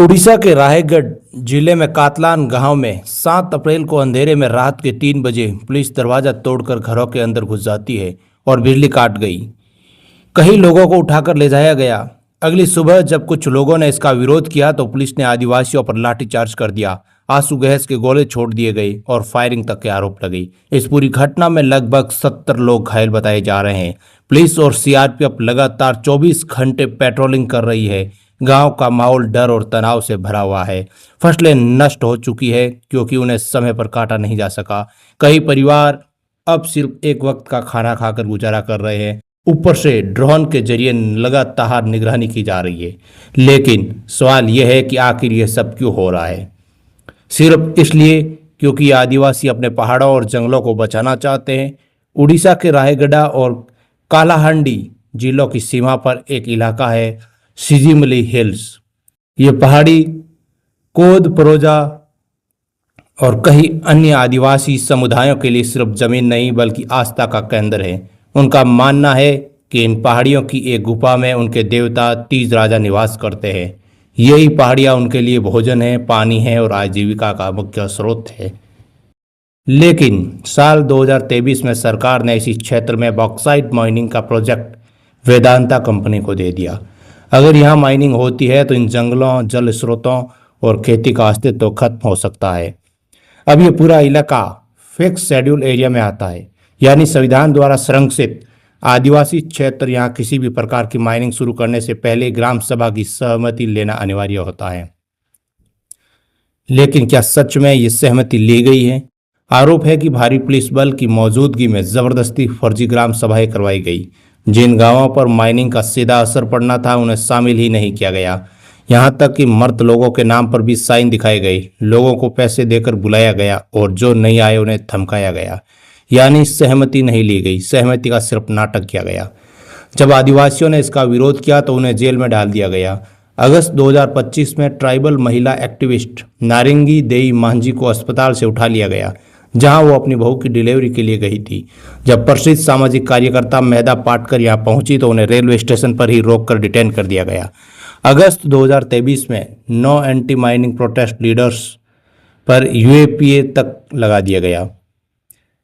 उड़ीसा के रायगढ़ जिले में कातलान गांव में 7 अप्रैल को अंधेरे में रात के 3 बजे पुलिस दरवाजा तोड़कर घरों के अंदर घुस जाती है और बिजली काट गई। कई लोगों को उठाकर ले जाया गया। अगली सुबह जब कुछ लोगों ने इसका विरोध किया तो पुलिस ने आदिवासियों पर लाठीचार्ज कर दिया। आंसू गैस के गोले छोड़ दिए गए और फायरिंग तक के आरोप लगे। इस पूरी घटना में लगभग 70 लोग घायल बताए जा रहे हैं। पुलिस और सीआरपीएफ लगातार 24 घंटे पेट्रोलिंग कर रही है। गांव का माहौल डर और तनाव से भरा हुआ है। फसलें नष्ट हो चुकी है क्योंकि उन्हें समय पर काटा नहीं जा सका। कई परिवार अब सिर्फ एक वक्त का खाना खाकर गुजारा कर रहे हैं। ऊपर से ड्रोन के जरिए लगातार निगरानी की जा रही है। लेकिन सवाल यह है कि आखिर यह सब क्यों हो रहा है? सिर्फ इसलिए क्योंकि आदिवासी अपने पहाड़ों और जंगलों को बचाना चाहते हैं। उड़ीसा के रायगढ़ और कालाहांडी जिलों की सीमा पर एक इलाका है सिजिमली हिल्स। ये पहाड़ी कोद परोजा और कई अन्य आदिवासी समुदायों के लिए सिर्फ जमीन नहीं बल्कि आस्था का केंद्र है। उनका मानना है कि इन पहाड़ियों की एक गुफा में उनके देवता तीज राजा निवास करते हैं। यही पहाड़ियाँ उनके लिए भोजन है, पानी है और आजीविका का मुख्य स्रोत है। लेकिन साल 2023 में सरकार ने इसी क्षेत्र में बॉक्साइट माइनिंग का प्रोजेक्ट वेदांता कंपनी को दे दिया। अगर यहाँ माइनिंग होती है तो इन जंगलों, जल स्रोतों और खेती का अस्तित्व खत्म हो सकता है। अब ये पूरा इलाका फिक्स शेड्यूल एरिया में आता है, यानी संविधान द्वारा संरक्षित आदिवासी क्षेत्र। यहाँ किसी भी प्रकार की माइनिंग शुरू करने से पहले ग्राम सभा की सहमति लेना अनिवार्य होता है। लेकिन क्या सच में ये सहमति ली गई है? आरोप है कि भारी पुलिस बल की मौजूदगी में जबरदस्ती फर्जी ग्राम सभाएं करवाई गई। जिन गांवों पर माइनिंग का सीधा असर पड़ना था उन्हें शामिल ही नहीं किया गया। यहाँ तक कि मृत लोगों के नाम पर भी साइन दिखाए गए। लोगों को पैसे देकर बुलाया गया और जो नहीं आए उन्हें धमकाया गया। यानी सहमति नहीं ली गई, सहमति का सिर्फ नाटक किया गया। जब आदिवासियों ने इसका विरोध किया तो उन्हें जेल में डाल दिया गया। अगस्त 2025 में ट्राइबल महिला एक्टिविस्ट नारंगी देई मांझी को अस्पताल से उठा लिया गया, जहां वो अपनी बहू की डिलीवरी के लिए गई थी। जब प्रसिद्ध सामाजिक कार्यकर्ता मेधा पाटकर यहां पहुंची तो उन्हें रेलवे स्टेशन पर ही रोककर डिटेन कर दिया गया। अगस्त 2023 में 9 एंटी माइनिंग प्रोटेस्ट लीडर्स पर यूएपीए तक लगा दिया गया,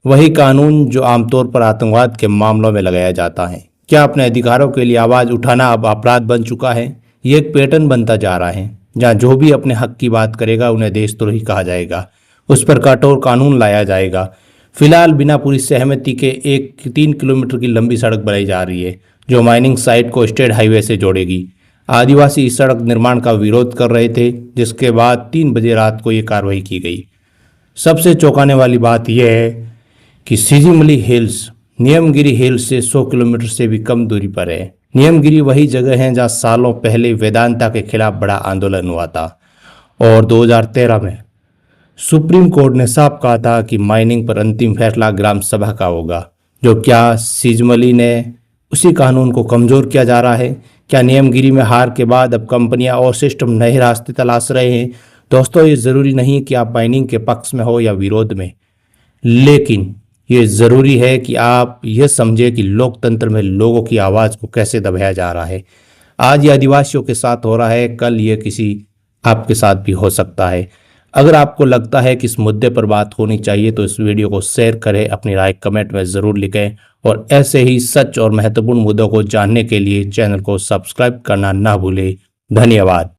वही कानून जो आमतौर पर आतंकवाद के मामलों में लगाया जाता है। क्या अपने अधिकारों के लिए आवाज़ उठाना अब अपराध बन चुका है? ये एक पैटर्न बनता जा रहा है जहाँ जो भी अपने हक की बात करेगा उन्हें देशद्रोही कहा जाएगा, उस पर कठोर कानून लाया जाएगा। फिलहाल बिना पूरी सहमति के एक 3 किलोमीटर की लंबी सड़क बनाई जा रही है जो माइनिंग साइट को स्टेट हाईवे से जोड़ेगी। आदिवासी इस सड़क निर्माण का विरोध कर रहे थे, जिसके बाद 3 बजे रात को ये कार्रवाई की गई। सबसे चौंकाने वाली बात यह है कि सिजिमली हिल्स नियमगिरी हिल्स से 100 किलोमीटर से भी कम दूरी पर है। नियमगिरी वही जगह है जहाँ सालों पहले वेदांता के खिलाफ बड़ा आंदोलन हुआ था और 2013 में सुप्रीम कोर्ट ने साफ कहा था कि माइनिंग पर अंतिम फैसला ग्राम सभा का होगा। जो क्या सिजमली ने उसी कानून को कमजोर किया जा रहा है? क्या नियमगिरी में हार के बाद अब कंपनियां और सिस्टम नए रास्ते तलाश रहे हैं? दोस्तों, ये ज़रूरी नहीं कि आप माइनिंग के पक्ष में हो या विरोध में, लेकिन ये ज़रूरी है कि आप ये समझें कि लोकतंत्र में लोगों की आवाज़ को कैसे दबाया जा रहा है। आज ये आदिवासियों के साथ हो रहा है, कल ये किसी आपके साथ भी हो सकता है। अगर आपको लगता है कि इस मुद्दे पर बात होनी चाहिए तो इस वीडियो को शेयर करें, अपनी राय कमेंट में ज़रूर लिखें और ऐसे ही सच और महत्वपूर्ण मुद्दों को जानने के लिए चैनल को सब्सक्राइब करना ना भूलें। धन्यवाद।